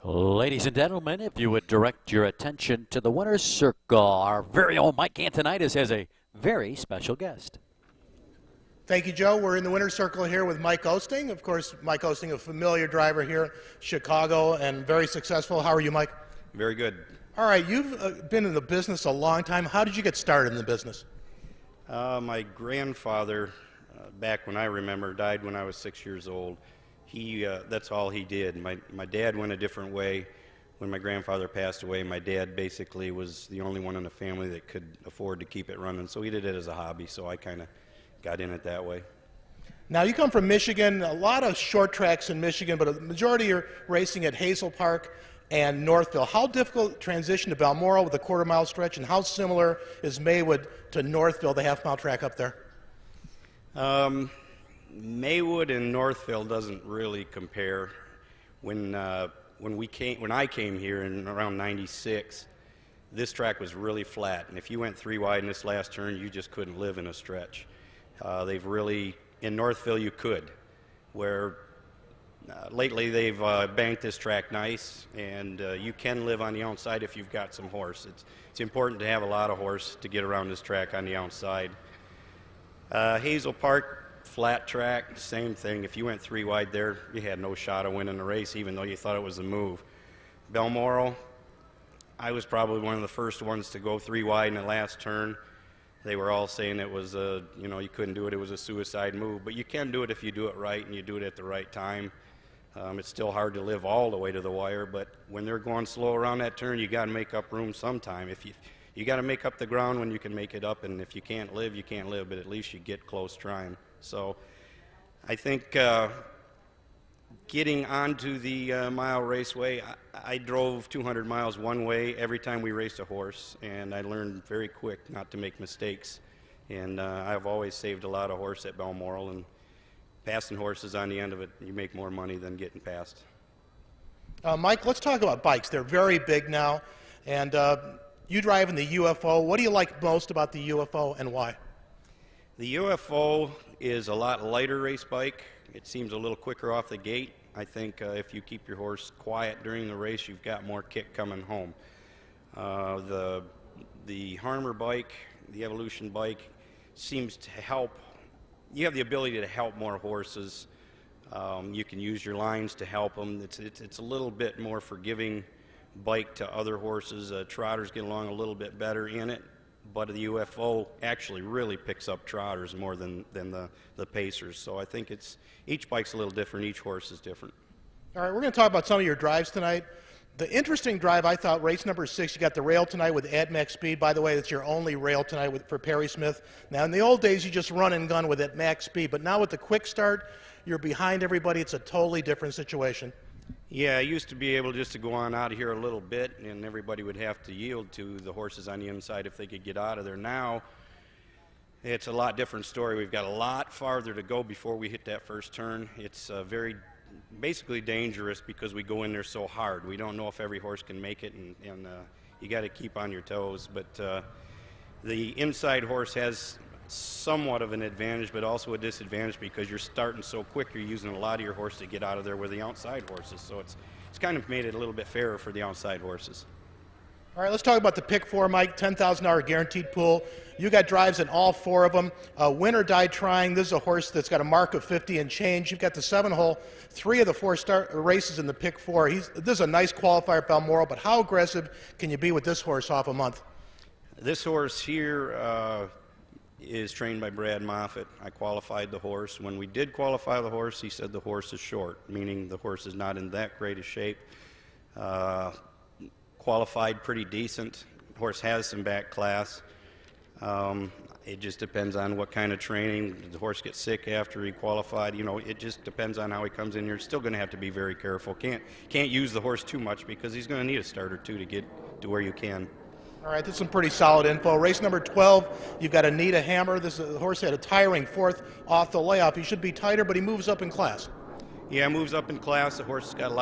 Ladies and gentlemen, if you would direct your attention to the winner's circle, our very own Mike Antoniades has a very special guest. Thank you, Joe. We're in the winner's circle here with Mike Oosting. Of course, Mike Oosting, a familiar driver here in Chicago and very successful. How are you, Mike? Very good. All right, you've been in the business a long time. How did you get started in the business? My grandfather, back when I remember, died when I was 6 years old. That's all he did. My dad went a different way. When my grandfather passed away, my dad basically was the only one in the family that could afford to keep it running, so he did it as a hobby, so I kind of got in it that way. Now, you come from Michigan, a lot of short tracks in Michigan, but a majority are racing at Hazel Park and Northville. How difficult transition to Balmoral with a quarter-mile stretch, and how similar is Maywood to Northville, the half-mile track up there? Maywood and Northville doesn't really compare. When I came here in around '96, this track was really flat, and if you went 3 wide in this last turn, you just couldn't live in a stretch. In Northville you could, where lately they've banked this track nice, and you can live on the outside if you've got some horse. It's important to have a lot of horse to get around this track on the outside. Hazel Park, flat track, same thing. If you went 3 wide there, you had no shot of winning the race, even though you thought it was a move. Balmoral, I was probably one of the first ones to go 3 wide in the last turn. They were all saying it was you couldn't do it, it was a suicide move, but you can do it if you do it right and you do it at the right time. It's still hard to live all the way to the wire, but when they're going slow around that turn, you got to make up room sometime. You got to make up the ground when you can make it up, and if you can't live, you can't live, but at least you get close trying. So I think getting onto the mile raceway, I drove 200 miles one way every time we raced a horse, and I learned very quick not to make mistakes. And I've always saved a lot of horse at Balmoral, and passing horses on the end of it, you make more money than getting passed. Mike, let's talk about bikes. They're very big now, and you drive in the UFO. What do you like most about the UFO, and why? The UFO is a lot lighter race bike. It seems a little quicker off the gate. I think if you keep your horse quiet during the race, you've got more kick coming home. The Harmer bike, the Evolution bike, seems to help. You have the ability to help more horses. You can use your lines to help them. It's a little bit more forgiving bike to other horses. Trotters get along a little bit better in it, but the UFO actually really picks up trotters more than the pacers. So I think each bike's a little different, each horse is different. All right, we're going to talk about some of your drives tonight. The interesting drive, I thought, race number 6, you got the rail tonight with at max speed. By the way, it's your only rail tonight for Perry Smith. Now, in the old days, you just run and gun with at max speed, but now with the quick start, you're behind everybody. It's a totally different situation. Yeah, I used to be able just to go on out of here a little bit, and everybody would have to yield to the horses on the inside if they could get out of there. Now, it's a lot different story. We've got a lot farther to go before we hit that first turn. It's basically dangerous because we go in there so hard. We don't know if every horse can make it, and you got to keep on your toes. But the inside horse has somewhat of an advantage, but also a disadvantage because you're starting so quick. You're using a lot of your horse to get out of there with the outside horses. So it's kind of made it a little bit fairer for the outside horses. All right, let's talk about the pick 4, Mike. $10,000 guaranteed pool. You got drives in all 4 of them. Win or die trying. This is a horse that's got a mark of 50 and change. You've got the 7-hole. 3 of the 4 races in the pick 4. This is a nice qualifier at Balmoral, but how aggressive can you be with this horse off a month? This horse here is trained by Brad Moffitt. I qualified the horse. When we did qualify the horse, he said the horse is short, meaning the horse is not in that great a shape. Qualified pretty decent. Horse has some back class. It just depends on what kind of training. Did the horse get sick after he qualified? It just depends on how he comes in here. Still going to have to be very careful. Can't use the horse too much because he's going to need a start or two to get to where you can. All right, that's some pretty solid info. Race number 12, you've got Anita Hammer. The horse had a tiring 4th off the layoff. He should be tighter, but he moves up in class. Yeah, moves up in class. The horse has got a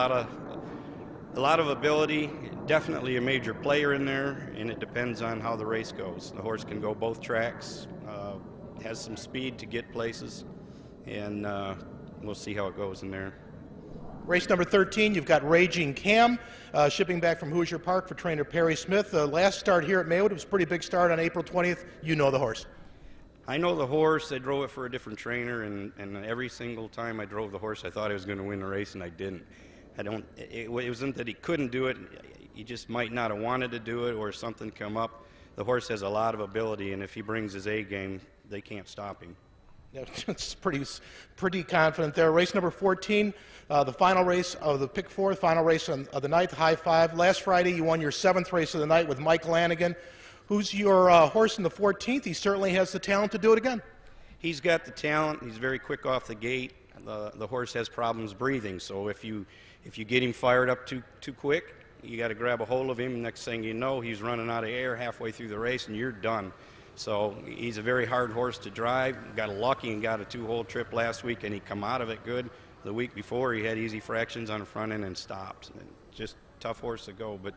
lot of ability. Definitely a major player in there, and it depends on how the race goes. The horse can go both tracks, has some speed to get places, and we'll see how it goes in there. Race number 13, you've got Raging Cam, shipping back from Hoosier Park for trainer Perry Smith. The last start here at Maywood, it was a pretty big start on April 20th. You know the horse. I know the horse. I drove it for a different trainer, and every single time I drove the horse, I thought I was going to win the race, and I didn't. It wasn't that he couldn't do it. He just might not have wanted to do it, or something come up. The horse has a lot of ability, and if he brings his A game, they can't stop him. Yeah, it's pretty confident there. Race number 14, the final race of the pick four, final race of the night, the high five. Last Friday, you won your 7th race of the night with Mike Lanigan. Who's your horse in the 14th? He certainly has the talent to do it again. He's got the talent. He's very quick off the gate. The horse has problems breathing, so if you get him fired up too quick, you got to grab a hold of him. Next thing you know, he's running out of air halfway through the race, and you're done. So he's a very hard horse to drive. Got lucky and got a 2-hole trip last week, and he come out of it good. The week before, he had easy fractions on the front end and stopped. And just tough horse to go, but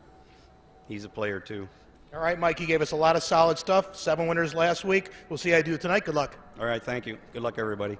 he's a player too. All right, Mike, you gave us a lot of solid stuff. 7 winners last week. We'll see how you do tonight. Good luck. All right, thank you. Good luck, everybody.